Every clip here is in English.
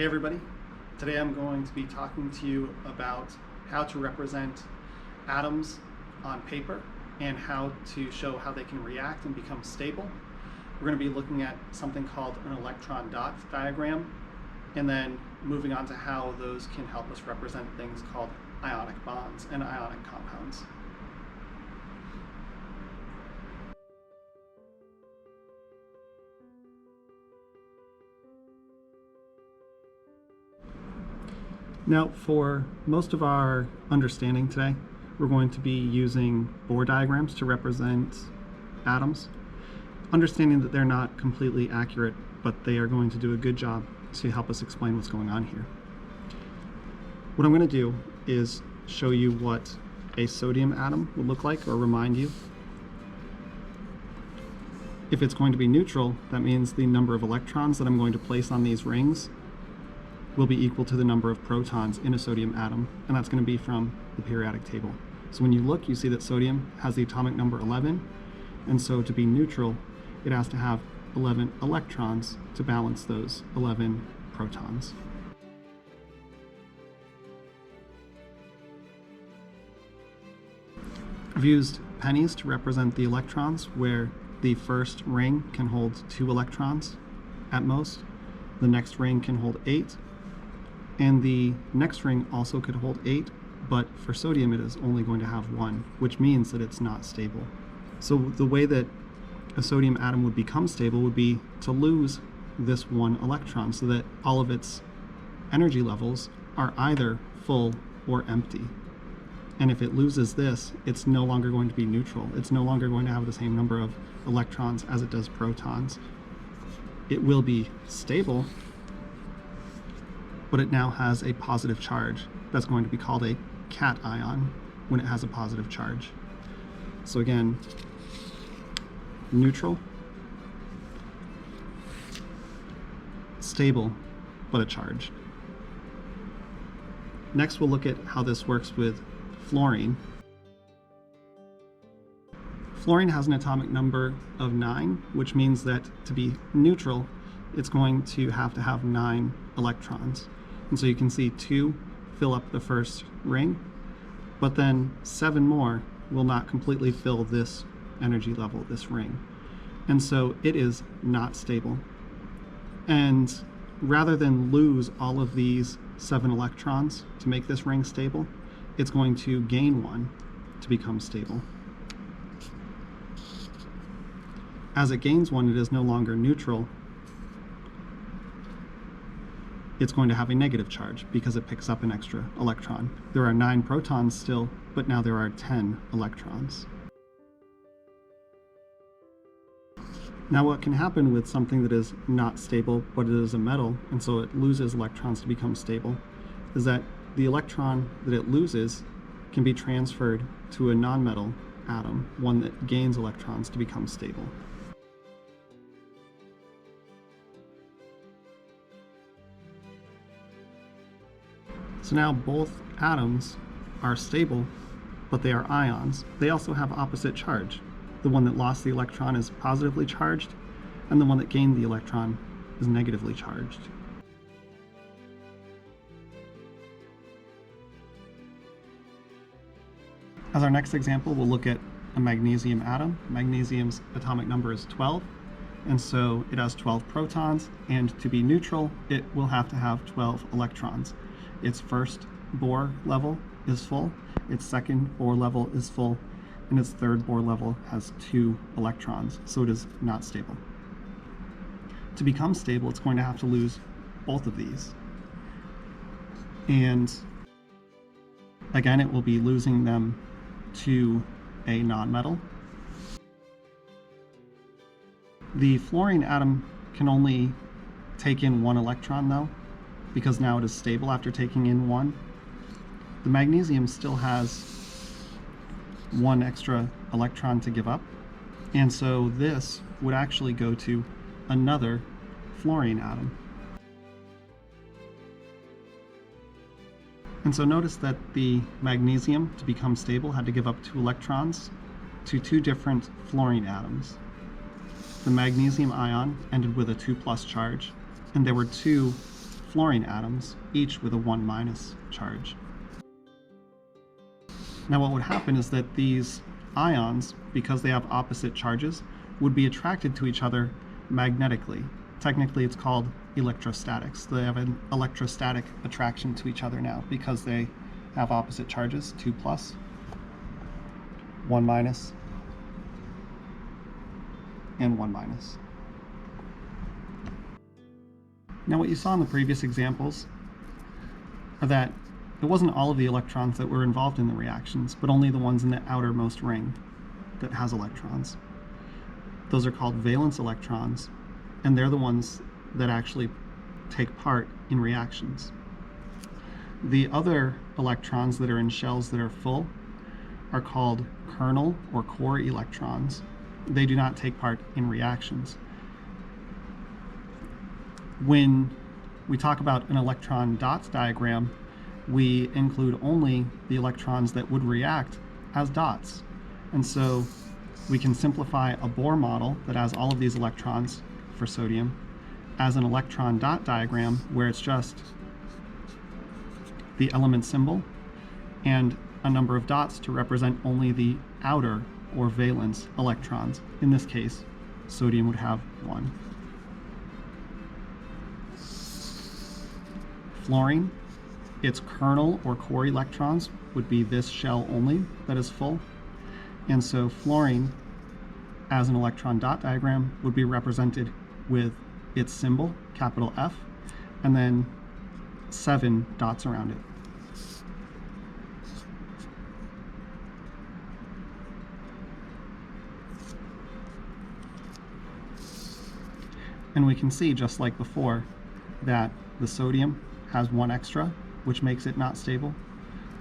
Hey everybody, today I'm going to be talking to you about how to represent atoms on paper and how to show how they can react and become stable. We're going to be looking at something called an electron dot diagram and then moving on to how those can help us represent things called ionic bonds and ionic compounds. Now, for most of our understanding today, we're going to be using Bohr diagrams to represent atoms, understanding that they're not completely accurate, but they are going to do a good job to help us explain what's going on here. What I'm going to do is show you what a sodium atom would look like, or remind you. If it's going to be neutral, that means the number of electrons that I'm going to place on these rings will be equal to the number of protons in a sodium atom, and that's going to be from the periodic table. So when you look, you see that sodium has the atomic number 11, and so to be neutral, it has to have 11 electrons to balance those 11 protons. I've used pennies to represent the electrons, where the first ring can hold 2 electrons at most, the next ring can hold 8, and the next ring also could hold 8, but for sodium it is only going to have 1, which means that it's not stable. So the way that a sodium atom would become stable would be to lose this 1 electron, so that all of its energy levels are either full or empty. And if it loses this, it's no longer going to be neutral. It's no longer going to have the same number of electrons as it does protons. It will be stable, but it now has a positive charge. That's going to be called a cation when it has a positive charge. So again, neutral, stable, but a charge. Next, we'll look at how this works with fluorine. Fluorine has an atomic number of 9, which means that to be neutral, it's going to have 9 electrons. And so you can see 2 fill up the first ring, but then 7 more will not completely fill this energy level, this ring. And so it is not stable. And rather than lose all of these 7 electrons to make this ring stable, it's going to gain 1 to become stable. As it gains 1, it is no longer neutral. It's going to have a negative charge because it picks up an extra electron. There are 9 protons still, but now there are 10 electrons. Now what can happen with something that is not stable, but it is a metal, and so it loses electrons to become stable, is that the electron that it loses can be transferred to a nonmetal atom, one that gains electrons to become stable. So now both atoms are stable, but they are ions. They also have opposite charge. The one that lost the electron is positively charged, and the one that gained the electron is negatively charged. As our next example, we'll look at a magnesium atom. Magnesium's atomic number is 12, and so it has 12 protons, and to be neutral, it will have 12 electrons. Its first Bohr level is full, its second Bohr level is full, and its third Bohr level has 2 electrons, so it is not stable. To become stable, it's going to have to lose both of these. And again, it will be losing them to a nonmetal. The fluorine atom can only take in 1 electron though, because now it is stable after taking in 1. The magnesium still has 1 extra electron to give up, and so this would actually go to another fluorine atom. And so notice that the magnesium, to become stable, had to give up 2 electrons to 2 different fluorine atoms. The magnesium ion ended with a 2+ charge, and there were 2 fluorine atoms, each with a 1- charge. Now what would happen is that these ions, because they have opposite charges, would be attracted to each other magnetically. Technically it's called electrostatics. They have an electrostatic attraction to each other now because they have opposite charges, 2+, 1-, and 1-. Now what you saw in the previous examples are that it wasn't all of the electrons that were involved in the reactions, but only the ones in the outermost ring that has electrons. Those are called valence electrons, and they're the ones that actually take part in reactions. The other electrons that are in shells that are full are called kernel or core electrons. They do not take part in reactions. When we talk about an electron dots diagram, we include only the electrons that would react as dots. And so we can simplify a Bohr model that has all of these electrons for sodium as an electron dot diagram where it's just the element symbol and a number of dots to represent only the outer or valence electrons. In this case, sodium would have 1. Fluorine, its kernel or core electrons would be this shell only that is full. And so fluorine, as an electron dot diagram, would be represented with its symbol, capital F, and then 7 dots around it. And we can see, just like before, that the sodium has 1 extra, which makes it not stable.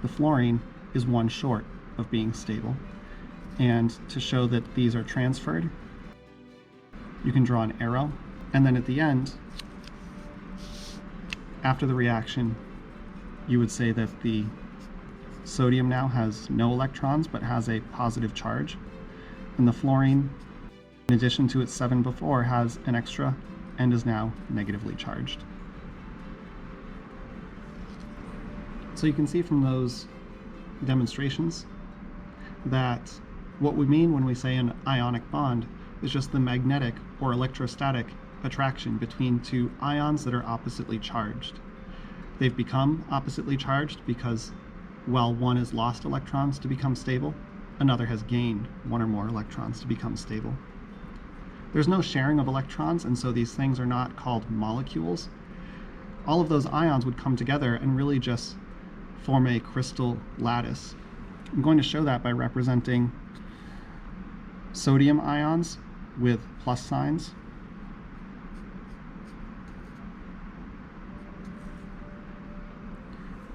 The fluorine is 1 short of being stable. And to show that these are transferred, you can draw an arrow. And then at the end, after the reaction, you would say that the sodium now has no electrons but has a positive charge. And the fluorine, in addition to its 7 before, has an extra and is now negatively charged. So you can see from those demonstrations that what we mean when we say an ionic bond is just the magnetic or electrostatic attraction between two ions that are oppositely charged. They've become oppositely charged because while one has lost electrons to become stable, another has gained 1 or more electrons to become stable. There's no sharing of electrons, and so these things are not called molecules. All of those ions would come together and really just form a crystal lattice. I'm going to show that by representing sodium ions with plus signs,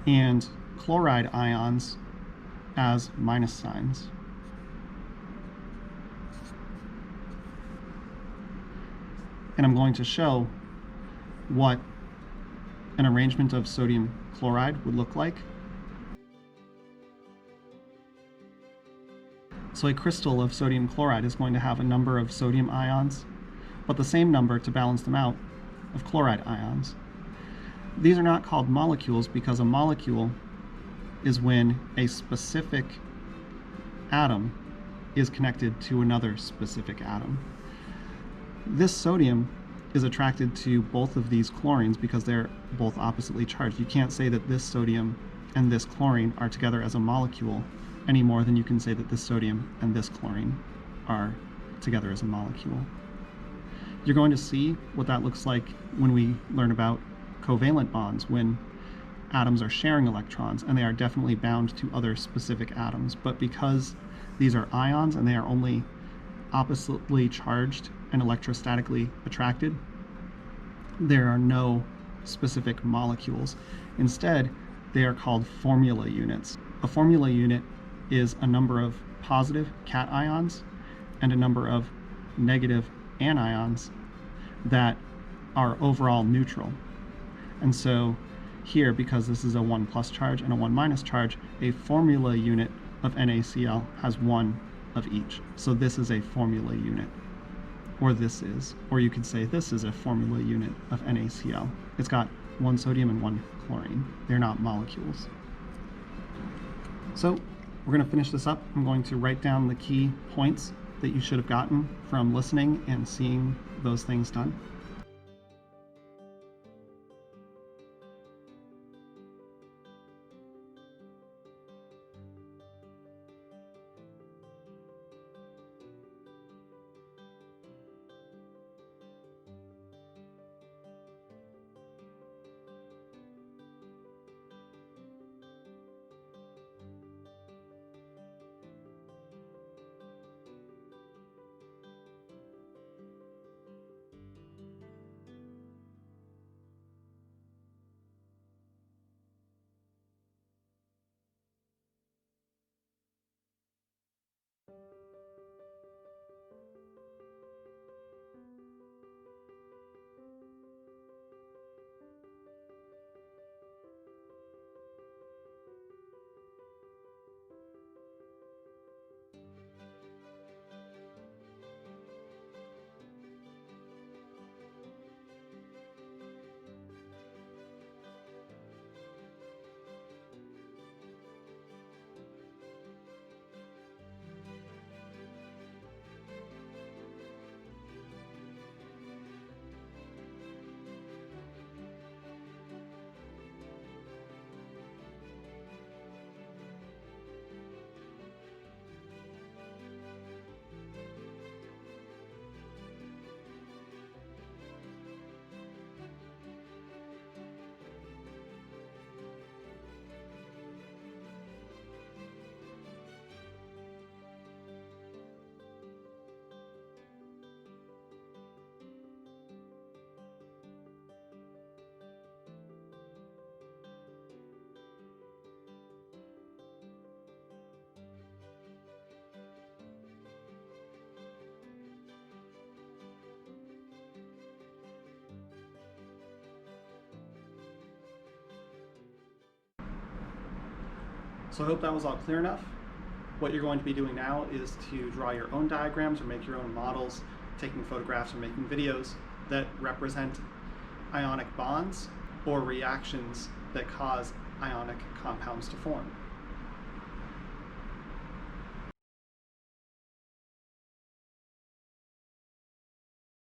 and chloride ions as minus signs. And I'm going to show what an arrangement of sodium chloride would look like. So a crystal of sodium chloride is going to have a number of sodium ions, but the same number, to balance them out, of chloride ions. These are not called molecules because a molecule is when a specific atom is connected to another specific atom. This sodium is attracted to both of these chlorines because they're both oppositely charged. You can't say that this sodium and this chlorine are together as a molecule any more than you can say that this sodium and this chlorine are together as a molecule. You're going to see what that looks like when we learn about covalent bonds, when atoms are sharing electrons, and they are definitely bound to other specific atoms. But because these are ions and they are only oppositely charged and electrostatically attracted, there are no specific molecules. Instead, they are called formula units. A formula unit is a number of positive cations and a number of negative anions that are overall neutral. And so here, because this is a 1+ charge and a 1- charge, a formula unit of NaCl has 1 of each. So this is a formula unit, or this is, or you could say this is a formula unit of NaCl. It's got one sodium and one chlorine. They're not molecules. So we're going to finish this up. I'm going to write down the key points that you should have gotten from listening and seeing those things done. So I hope that was all clear enough. What you're going to be doing now is to draw your own diagrams or make your own models, taking photographs or making videos that represent ionic bonds or reactions that cause ionic compounds to form.